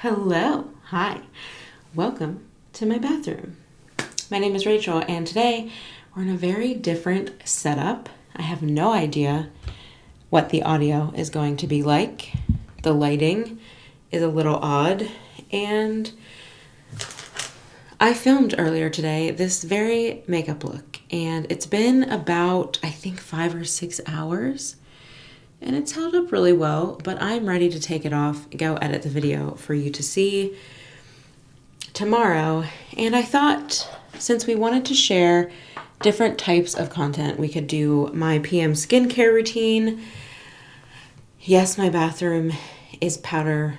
Hello, hi, welcome to my bathroom. My name is Rachel, and today we're in a very different setup. I have no idea what the audio is going to be like. The lighting is a little odd, and I filmed earlier today this very makeup look, and it's been about, I think, 5 or 6 hours. And it's held up really well, but I'm ready to take it off, go edit the video for you to see tomorrow. And I thought, since we wanted to share different types of content, we could do my PM skincare routine. Yes, my bathroom is powder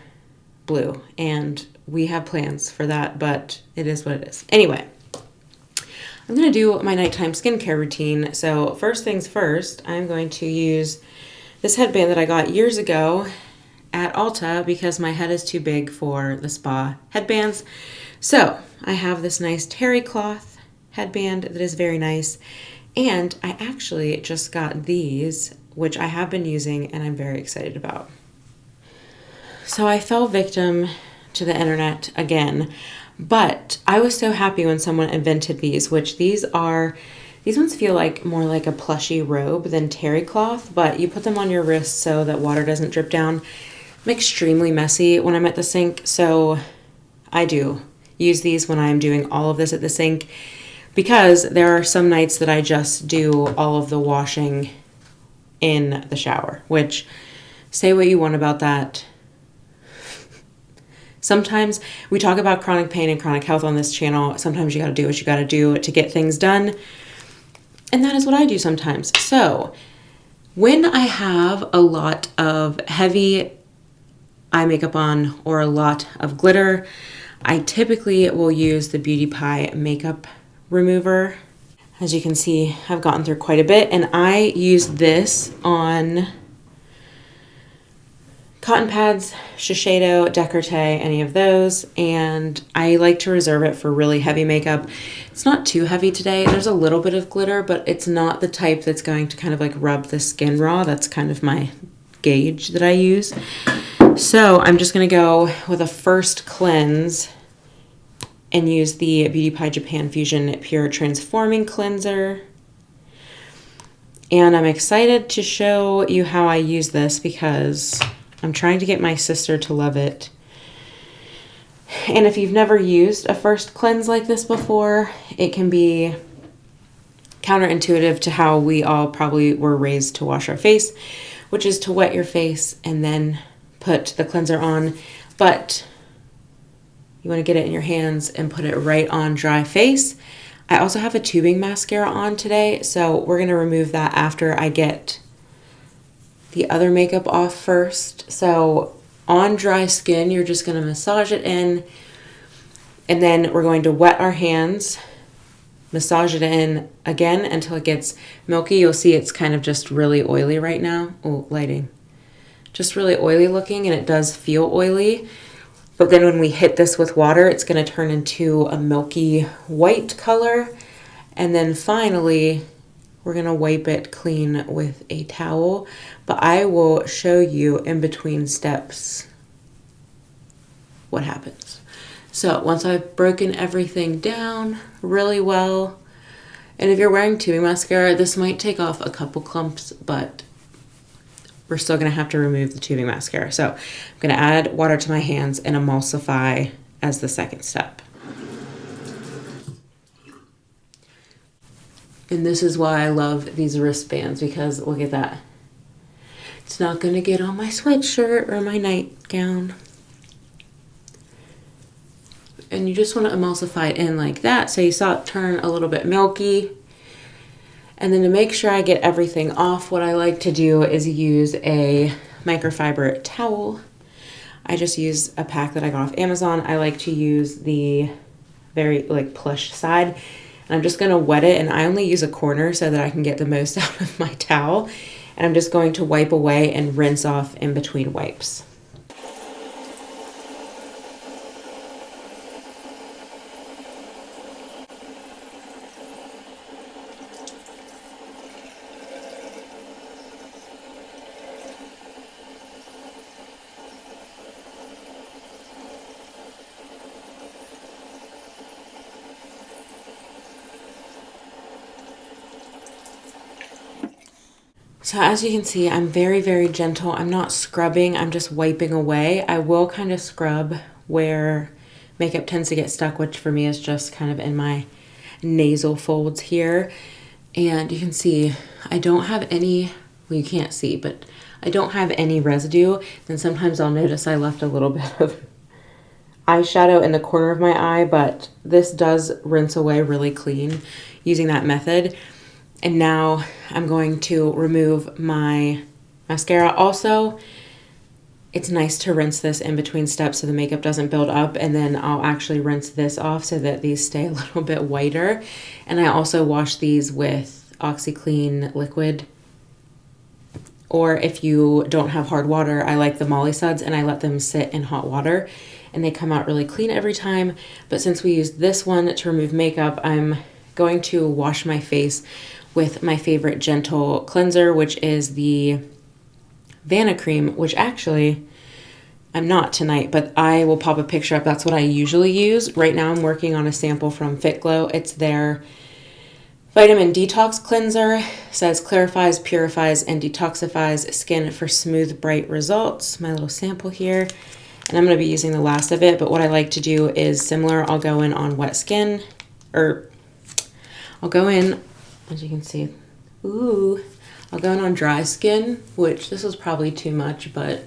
blue, and we have plans for that, but it is what it is. Anyway, I'm gonna do my nighttime skincare routine. So first things first, I'm going to use this headband that I got years ago at Ulta because my head is too big for the spa headbands. So I have this nice terry cloth headband that is very nice. And I actually just got these, which I have been using and I'm very excited about. So I fell victim to the internet again, but I was so happy when someone invented these, which these ones feel like more like a plushy robe than terry cloth, but you put them on your wrist so that water doesn't drip down. I'm extremely messy when I'm at the sink, so I do use these when I'm doing all of this at the sink because there are some nights that I just do all of the washing in the shower, which, say what you want about that. Sometimes we talk about chronic pain and chronic health on this channel. Sometimes you gotta do what you gotta do to get things done. And that is what I do sometimes. So when I have a lot of heavy eye makeup on or a lot of glitter, I typically will use the Beauty Pie makeup remover. As you can see, I've gotten through quite a bit, and I use this on cotton pads, Shieshedo, Decort, any of those, and I like to reserve it for really heavy makeup. It's not too heavy today. There's a little bit of glitter, but it's not the type that's going to kind of like rub the skin raw. That's kind of my gauge that I use. So I'm just gonna go with a first cleanse and use the Beauty Pie Japafusion Pure Transforming Cleanser. And I'm excited to show you how I use this because I'm trying to get my sister to love it. And if you've never used a first cleanse like this before, it can be counterintuitive to how we all probably were raised to wash our face, which is to wet your face and then put the cleanser on. But you want to get it in your hands and put it right on dry face. I also have a tubing mascara on today, so we're going to remove that after I get the other makeup off first. So on dry skin, you're just going to massage it in, and then we're going to wet our hands, massage it in again until it gets milky. You'll see it's kind of just really oily right now. Oh, lighting. Just really oily looking, and it does feel oily. But then when we hit this with water, it's going to turn into a milky white color. And then finally, we're going to wipe it clean with a towel, but I will show you in between steps what happens. So once I've broken everything down really well, and if you're wearing tubing mascara, this might take off a couple clumps, but we're still going to have to remove the tubing mascara. So I'm going to add water to my hands and emulsify as the second step. And this is why I love these wristbands, because look at that. It's not going to get on my sweatshirt or my nightgown. And you just want to emulsify it in like that. So you saw it turn a little bit milky. And then to make sure I get everything off, what I like to do is use a microfiber towel. I just use a pack that I got off Amazon. I like to use the very like plush side. And I'm just going to wet it, and I only use a corner so that I can get the most out of my towel. And I'm just going to wipe away and rinse off in between wipes. So as you can see, I'm very, very gentle. I'm not scrubbing, I'm just wiping away. I will kind of scrub where makeup tends to get stuck, which for me is just kind of in my nasal folds here. And you can see I don't have any, well, you can't see, but I don't have any residue. Then sometimes I'll notice I left a little bit of eyeshadow in the corner of my eye, but this does rinse away really clean using that method. And now I'm going to remove my mascara. Also, it's nice to rinse this in between steps so the makeup doesn't build up, and then I'll actually rinse this off so that these stay a little bit whiter. And I also wash these with OxyClean liquid. Or if you don't have hard water, I like the Molly Suds and I let them sit in hot water and they come out really clean every time. But since we use this one to remove makeup, I'm going to wash my face with my favorite gentle cleanser, which is the Vanicream, which actually I'm not tonight, but I will pop a picture up. That's what I usually use. Right now I'm working on a sample from Fitglow. It's their Vitamin Detox Cleanser. It says clarifies, purifies, and detoxifies skin for smooth, bright results. My little sample here. And I'm going to be using the last of it, but what I like to do is similar. I'll go in on wet skin, or I'll go in, as you can see, I'll go in on dry skin, which this was probably too much, but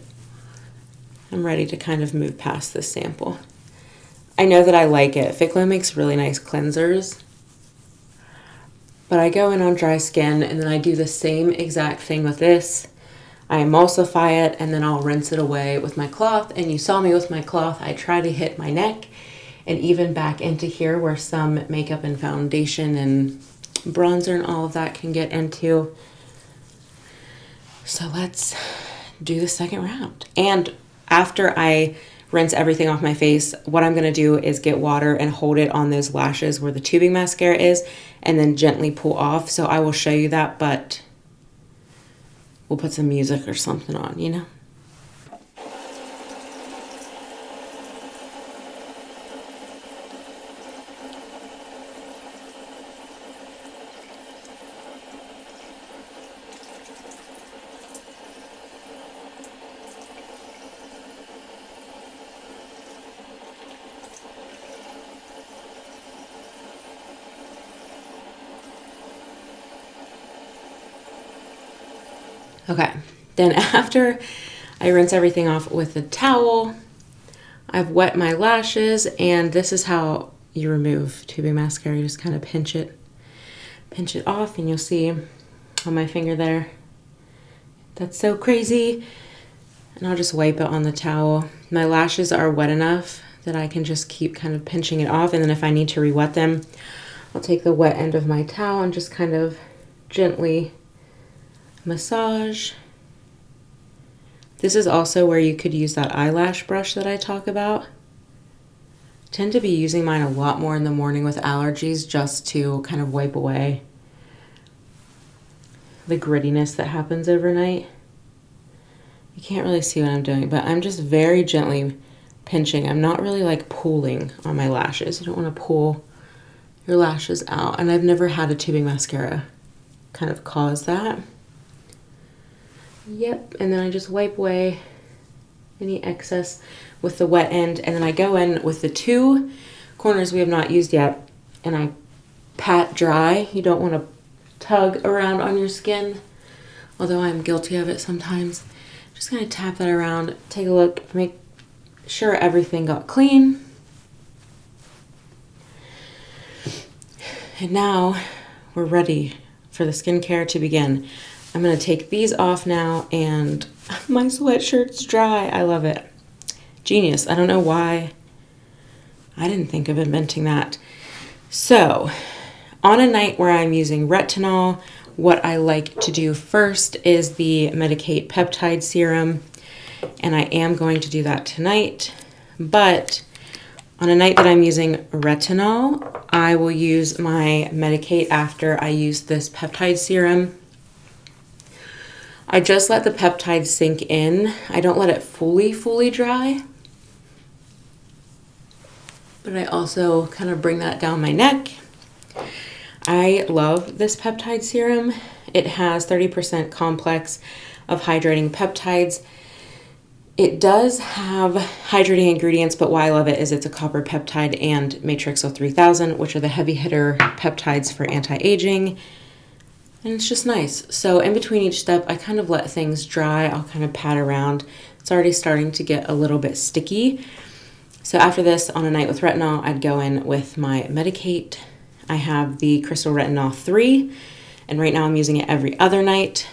I'm ready to kind of move past this sample. I know that I like it. Fitglow makes really nice cleansers, but I go in on dry skin and then I do the same exact thing with this. I emulsify it and then I'll rinse it away with my cloth. And you saw me with my cloth, I try to hit my neck and even back into here where some makeup and foundation and bronzer and all of that can get into. So let's do the second round. And after I rinse everything off my face, what I'm going to do is get water and hold it on those lashes where the tubing mascara is and then gently pull off. So I will show you that, but we'll put some music or something on, you know? Okay, then after I rinse everything off with a towel, I've wet my lashes, and this is how you remove tubing mascara. You just kind of pinch it off, and you'll see on my finger there, that's so crazy. And I'll just wipe it on the towel. My lashes are wet enough that I can just keep kind of pinching it off, and then if I need to re-wet them, I'll take the wet end of my towel and just kind of gently massage. This is also where you could use that eyelash brush that I talk about. I tend to be using mine a lot more in the morning with allergies just to kind of wipe away the grittiness that happens overnight. You can't really see what I'm doing, but I'm just very gently pinching. I'm not really like pulling on my lashes. You don't want to pull your lashes out, and I've never had a tubing mascara kind of cause that. Yep, and then I just wipe away any excess with the wet end, and then I go in with the two corners we have not used yet, and I pat dry. You don't want to tug around on your skin, although I'm guilty of it sometimes. Just gonna tap that around, take a look, make sure everything got clean. And now we're ready for the skincare to begin. I'm going to take these off now, and my sweatshirt's dry. I love it. Genius. I don't know why I didn't think of inventing that. So, on a night where I'm using retinol, what I like to do first is the Medik8 Peptide Serum, and I am going to do that tonight. But on a night that I'm using retinol, I will use my Medik8 after I use this peptide serum. I just let the peptide sink in. I don't let it fully dry. But I also kind of bring that down my neck. I love this peptide serum. It has 30% complex of hydrating peptides. It does have hydrating ingredients, but why I love it is it's a copper peptide and Matrixyl 3000, which are the heavy hitter peptides for anti-aging. And it's just nice. So in between each step, I kind of let things dry. I'll kind of pat around. It's already starting to get a little bit sticky. So after this, on a night with retinol, I'd go in with my Medik8. I have the Crystal Retinol 3, and right now I'm using it every other night.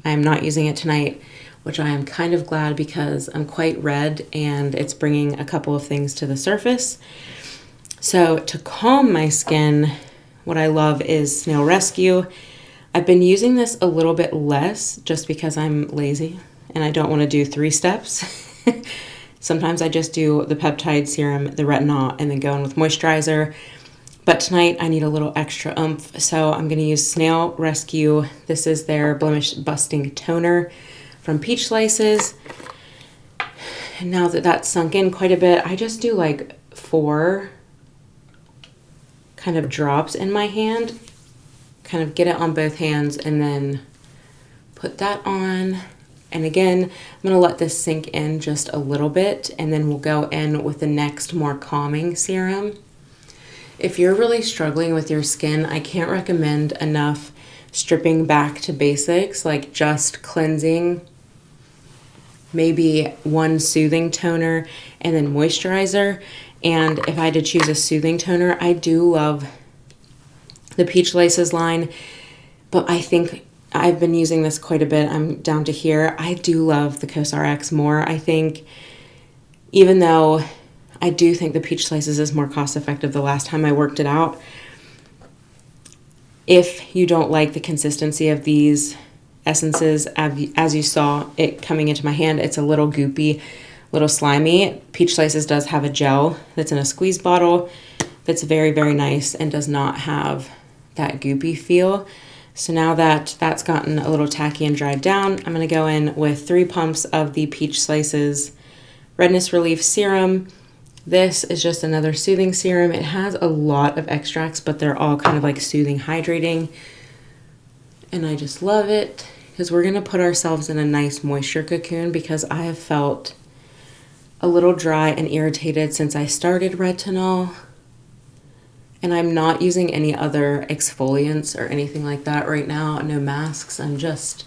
I am not using it tonight, which I am kind of glad because I'm quite red and it's bringing a couple of things to the surface. So to calm my skin, what I love is Snail Rescue. I've been using this a little bit less just because I'm lazy and I don't want to do 3 steps. Sometimes I just do the peptide serum, the retinol, and then go in with moisturizer. But tonight I need a little extra oomph, so I'm going to use Snail Rescue. This is their blemish busting toner from Peach Slices. And now that that's sunk in quite a bit, I just do like 4 kind of drops in my hand, kind of get it on both hands, and then put that on. And again, I'm going to let this sink in just a little bit, and then we'll go in with the next more calming serum. If you're really struggling with your skin, I can't recommend enough stripping back to basics, like just cleansing, maybe 1 soothing toner, and then moisturizer. And if I had to choose a soothing toner, I do love the Peach Laces line, but I think I've been using this quite a bit. I'm down to here. I do love the CosRX more. I think even though I do think the Peach Slices is more cost effective the last time I worked it out, if you don't like the consistency of these essences, as you saw it coming into my hand, it's a little goopy, little slimy. Peach Slices does have a gel that's in a squeeze bottle that's very, very nice and does not have that goopy feel. So now that that's gotten a little tacky and dried down, I'm going to go in with 3 pumps of the Peach Slices Redness Relief Serum. This is just another soothing serum. It has a lot of extracts, but they're all kind of like soothing, hydrating. And I just love it because we're going to put ourselves in a nice moisture cocoon, because I have felt a little dry and irritated since I started retinol. And I'm not using any other exfoliants or anything like that right now. No masks. I'm just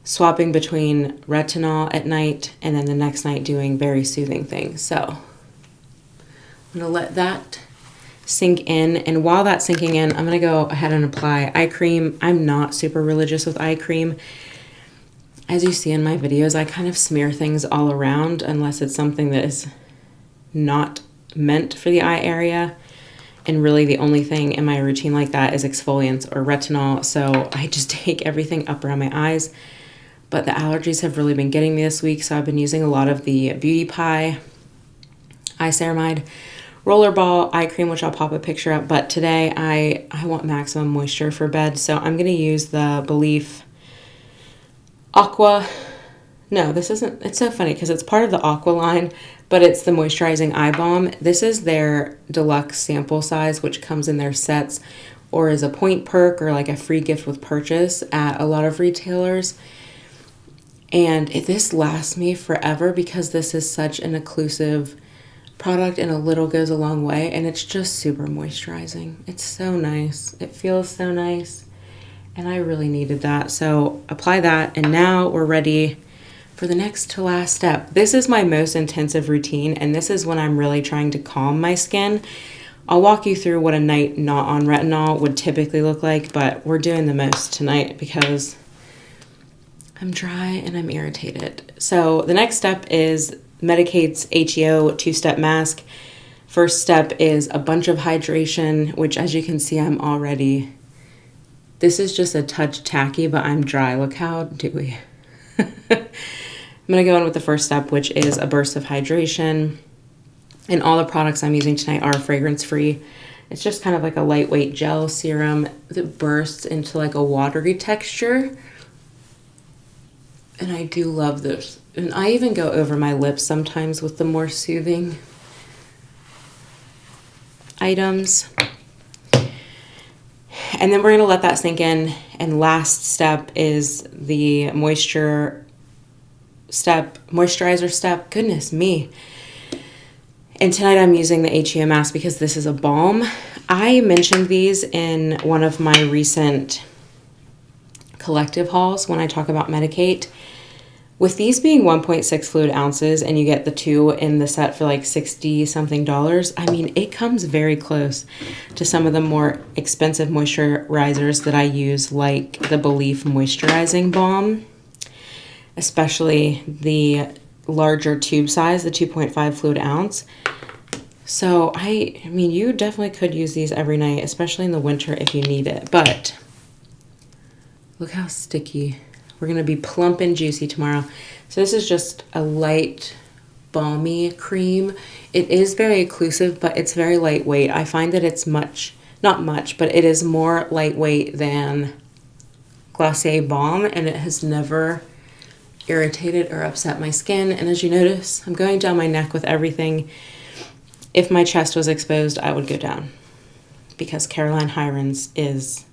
swapping between retinol at night and then the next night doing very soothing things. So I'm going to let that sink in. And while that's sinking in, I'm going to go ahead and apply eye cream. I'm not super religious with eye cream. As you see in my videos, I kind of smear things all around unless it's something that is not meant for the eye area. And really the only thing in my routine like that is exfoliants or retinol. So I just take everything up around my eyes. But the allergies have really been getting me this week. So I've been using a lot of the Beauty Pie Eye Ceramide Rollerball eye cream, which I'll pop a picture up. But today I want maximum moisture for bed. So I'm going to use the Belif Aqua. No, this isn't. It's so funny because it's part of the Aqua line, but it's the Moisturizing Eye Balm. This is their deluxe sample size, which comes in their sets or is a point perk or like a free gift with purchase at a lot of retailers. And this lasts me forever because this is such an inclusive product and a little goes a long way, and it's just super moisturizing. It's so nice. It feels so nice, and I really needed that. So apply that, and now we're ready for the next to last step. This is my most intensive routine, and this is when I'm really trying to calm my skin. I'll walk you through what a night not on retinol would typically look like, but we're doing the most tonight because I'm dry and I'm irritated. So the next step is Medik8's HEO 2-step mask. First step is a bunch of hydration, which as you can see, I'm already, this is just a touch tacky, but I'm dry. Look how dewy. I'm going to go in with the first step, which is a burst of hydration. And all the products I'm using tonight are fragrance-free. It's just kind of like a lightweight gel serum that bursts into like a watery texture. And I do love this. And I even go over my lips sometimes with the more soothing items. And then we're going to let that sink in. And last step is the moisturizer step. Goodness me. And tonight I'm using the HEO mask because this is a balm. I mentioned these in one of my recent collective hauls when I talk about Medik8. With these being 1.6 fluid ounces and you get the 2 in the set for like 60 something dollars, I mean, it comes very close to some of the more expensive moisturizers that I use, like the Belif Moisturizing Balm, especially the larger tube size, the 2.5 fluid ounce. So I mean, you definitely could use these every night, especially in the winter if you need it. But look how sticky. We're going to be plump and juicy tomorrow. So this is just a light, balmy cream. It is very occlusive, but it's very lightweight. I find that it's not much, but it is more lightweight than Glossier Balm, and it has never irritated or upset my skin. And as you notice, I'm going down my neck with everything. If my chest was exposed, I would go down, because Caroline Hirons is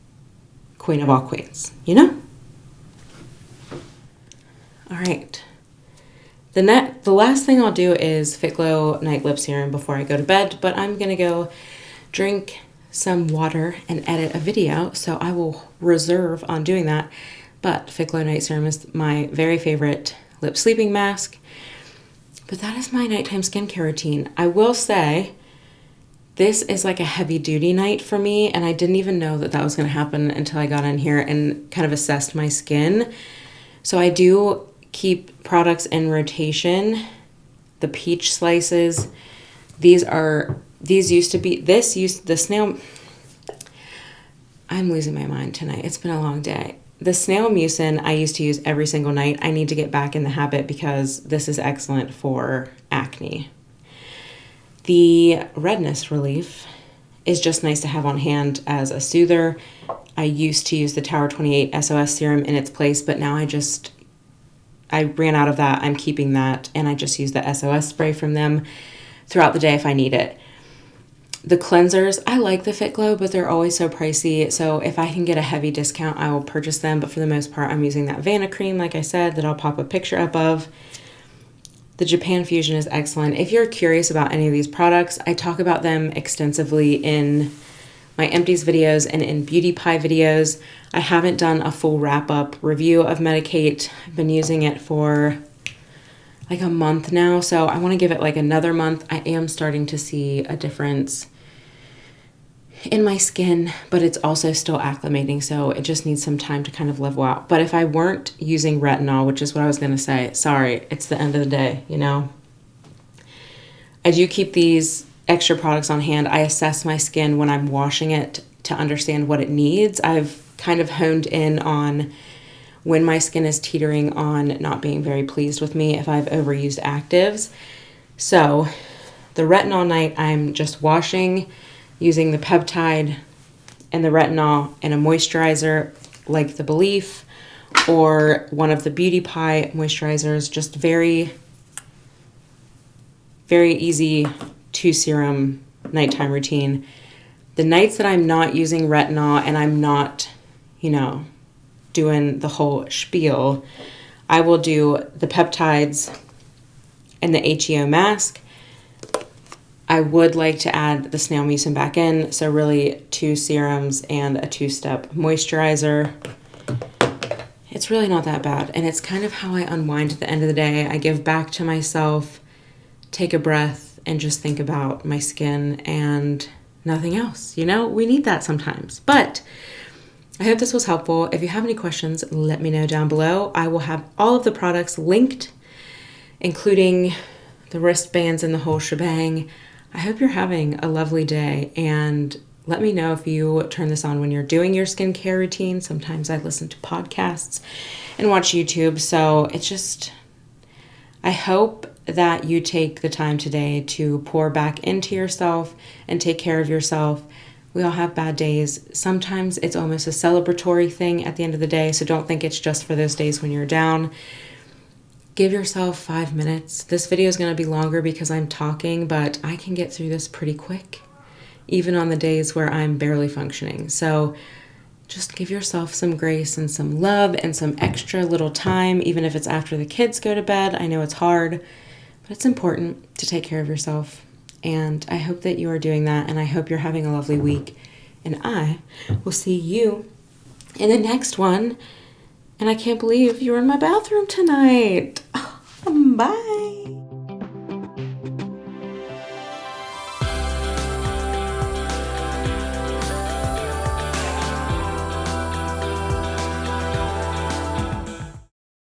queen of all queens, you know? All right. The last thing I'll do is Fitglow Night Lip Serum before I go to bed, but I'm going to go drink some water and edit a video, so I will reserve on doing that. But Fitglow Night Serum is my very favorite lip sleeping mask. But that is my nighttime skincare routine. I will say this is like a heavy duty night for me, and I didn't even know that that was going to happen until I got in here and kind of assessed my skin. So I do keep products in rotation. The peach slices, the Snail, I'm losing my mind tonight. It's been a long day. The Snail Mucin I used to use every single night. I need to get back in the habit because this is excellent for acne. The Redness Relief is just nice to have on hand as a soother. I used to use the Tower 28 SOS serum in its place, but now I ran out of that. I'm keeping that, and I just use the SOS spray from them throughout the day if I need it. The cleansers, I like the Fitglow, but they're always so pricey. So if I can get a heavy discount, I will purchase them. But for the most part, I'm using that Vanicream, like I said, that I'll pop a picture up of. The Japafusion is excellent. If you're curious about any of these products, I talk about them extensively in my empties videos and in beauty pie videos. I haven't done a full wrap-up review of Medik8. I've been using it for like a month now, so I want to give it like another month. I am starting to see a difference in my skin, but it's also still acclimating, so it just needs some time to kind of level out. But if I weren't using retinol, which is what I was going to say, sorry, it's the end of the day, you know? I do keep these extra products on hand. I assess my skin when I'm washing it to understand what it needs. I've kind of honed in on when my skin is teetering on not being very pleased with me if I've overused actives. So the retinol night, I'm just washing using the Peptide and the retinol and a moisturizer like the Belif or one of the Beauty Pie moisturizers. Just very, very easy 2 serum nighttime routine. The nights that I'm not using retinol and I'm not, you know, doing the whole spiel, I will do the peptides and the HEO mask. I would like to add the Snail Mucin back in, so really 2 serums and a 2-step moisturizer. It's really not that bad, and it's kind of how I unwind at the end of the day. I give back to myself, take a breath, and just think about my skin and nothing else. You know, we need that sometimes. But I hope this was helpful. If you have any questions, let me know down below. I will have all of the products linked, including the wristbands and the whole shebang. I hope you're having a lovely day, and let me know if you turn this on when you're doing your skincare routine. Sometimes I listen to podcasts and watch YouTube, so it's just, I hope that you take the time today to pour back into yourself and take care of yourself. We all have bad days. Sometimes it's almost a celebratory thing at the end of the day, so don't think it's just for those days when you're down. Give yourself 5 minutes. This video is going to be longer because I'm talking, but I can get through this pretty quick, even on the days where I'm barely functioning. So just give yourself some grace and some love and some extra little time, even if it's after the kids go to bed. I know it's hard, but it's important to take care of yourself. And I hope that you are doing that, and I hope you're having a lovely week. And I will see you in the next one. And I can't believe you were in my bathroom tonight. Bye.